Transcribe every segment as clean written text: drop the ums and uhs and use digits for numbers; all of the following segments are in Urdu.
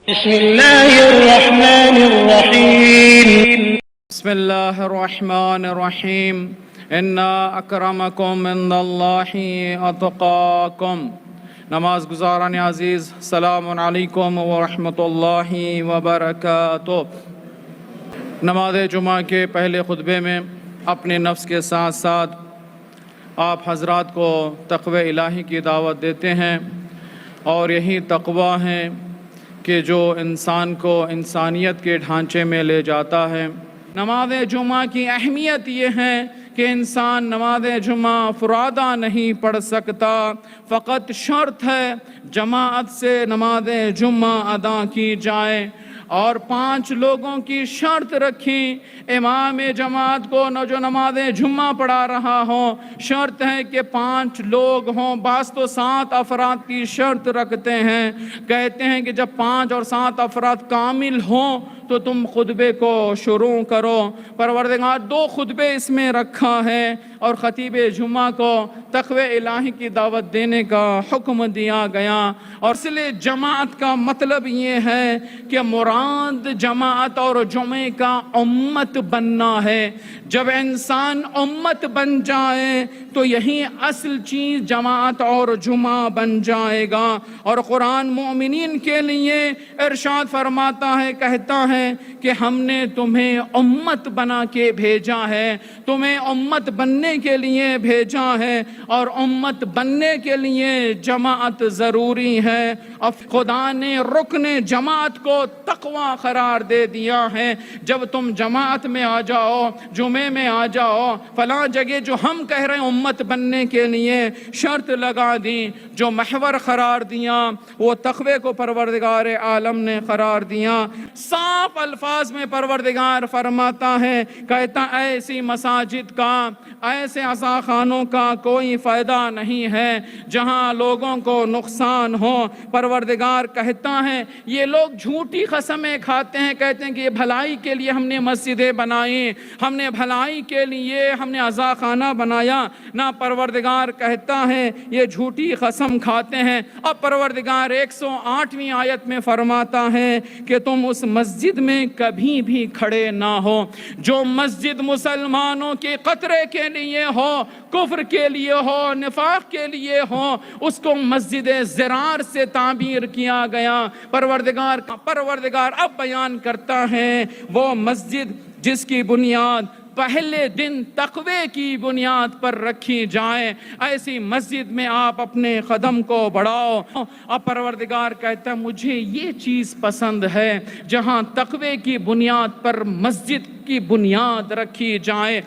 بسم الله الرحمن الرحيم. بسم الله الرحمن الرحيم. ان اکرمکم عند اللہ اتقاکم. نماز گزاران عزیز، السلام علیکم ورحمۃ اللہ وبرکاتہ. نماز جمعہ کے پہلے خطبے میں اپنے نفس کے ساتھ ساتھ آپ حضرات کو تقوی الہی کی دعوت دیتے ہیں، اور یہی تقوی ہے کہ جو انسان کو انسانیت کے ڈھانچے میں لے جاتا ہے. نماز جمعہ کی اہمیت یہ ہے کہ انسان نماز جمعہ فرادہ نہیں پڑھ سکتا، فقط شرط ہے جماعت سے نماز جمعہ ادا کی جائے. اور 5 لوگوں کی شرط رکھی، امام جماعت کو جو نماز جمعہ پڑھا رہا ہو شرط ہے کہ 5 لوگ ہوں. بعض تو 7 افراد کی شرط رکھتے ہیں، کہتے ہیں کہ جب 5 اور 7 افراد کامل ہوں تو تم خطبے کو شروع کرو. پروردگار 2 خطبے اس میں رکھا ہے، اور خطیب جمعہ کو تقوی الہی کی دعوت دینے کا حکم دیا گیا. اور اس لیے جماعت کا مطلب یہ ہے کہ مراد جماعت اور جمعے کا امت بننا ہے. جب انسان امت بن جائے تو یہی اصل چیز جماعت اور جمعہ بن جائے گا. اور قرآن مومنین کے لیے ارشاد فرماتا ہے، کہتا ہے کہ ہم نے تمہیں امت بنا کے بھیجا ہے، تمہیں امت بننے کے لیے بھیجا ہے، اور امت بننے کے لیے جماعت ضروری ہے. اب خدا نے رکن جماعت کو تقوی قرار دے دیا ہے. جب تم جماعت میں آ جاؤ، جمعے میں آ جاؤ، فلاں جگہ جو ہم کہہ رہے ہیں امت بننے کے لیے شرط لگا دی، جو محور قرار دیا وہ تقوی کو پروردگار عالم نے قرار دیا. صاف الفاظ میں پروردگار فرماتا ہے، کہتا ایسی مساجد کا، ایسے عزاخانوں کا کوئی فائدہ نہیں ہے جہاں لوگوں کو نقصان ہو. پروردگار کہتا ہے یہ لوگ جھوٹی قسمیں کھاتے ہیں، کہتے ہیں کہ یہ بھلائی کے لیے ہم نے مسجدیں بنائی، ہم نے بھلائی کے لیے ہم نے عزاخانہ بنایا. نہ، پروردگار کہتا ہے یہ جھوٹی قسم کھاتے ہیں. اب پروردگار 108ویں آیت میں فرماتا ہے کہ تم اس مسجد میں کبھی بھی کھڑے نہ ہو جو مسجد مسلمانوں کے قطرے کے لیے ہو، کفر کے لیے ہو، نفاق کے لیے ہو. اس کو مسجد زرار سے تعبیر کیا گیا. پروردگار اب بیان کرتا ہے وہ مسجد جس کی بنیاد پہلے دن تقوی کی بنیاد پر رکھی جائے، ایسی مسجد میں آپ اپنے قدم کو بڑھاؤ. اب پروردگار کہتا ہے مجھے یہ چیز پسند ہے جہاں تقوی کی بنیاد پر مسجد کی بنیاد رکھی جائے.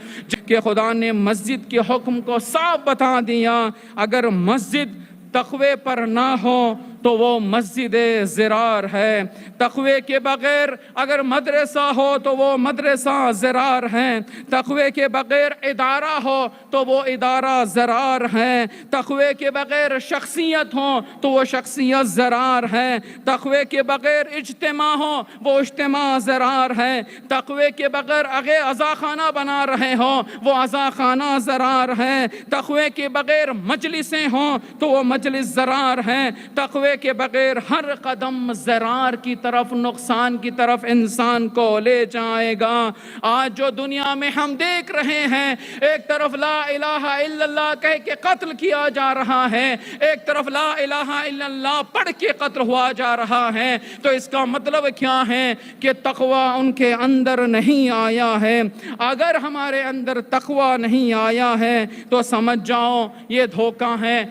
کہ خدا نے مسجد کے حکم کو صاف بتا دیا، اگر مسجد تقوی پر نہ ہو تو وہ مسجد زرار ہے. تقوی کے بغیر اگر مدرسہ ہو تو وہ مدرسہ زرار ہے. تقوی کے بغیر ادارہ ہو تو وہ ادارہ زرار ہے. تقوی کے بغیر شخصیت ہو تو وہ شخصیت زرار ہے. تقوی کے بغیر اجتماع ہو وہ اجتماع زرار ہے. تقوی کے بغیر اگر عزاخانہ بنا رہے ہو وہ عزاخانہ زرار ہے. تقوی کے بغیر مجلسیں ہوں تو وہ مجلس زرار ہیں. تقوی کے بغیر ہر قدم زرار کی طرف، نقصان کی طرف انسان کو لے جائے گا. آج جو دنیا میں ہم دیکھ رہے ہیں، ایک طرف لا الہ الا اللہ کہہ کے قتل کیا جا رہا ہے، ایک طرف لا الہ الا اللہ پڑھ کے قتل ہوا جا رہا ہے. تو اس کا مطلب کیا ہے کہ تقوی ان کے اندر نہیں آیا ہے. اگر ہمارے اندر تقوی نہیں آیا ہے تو سمجھ جاؤ یہ دھوکہ ہے.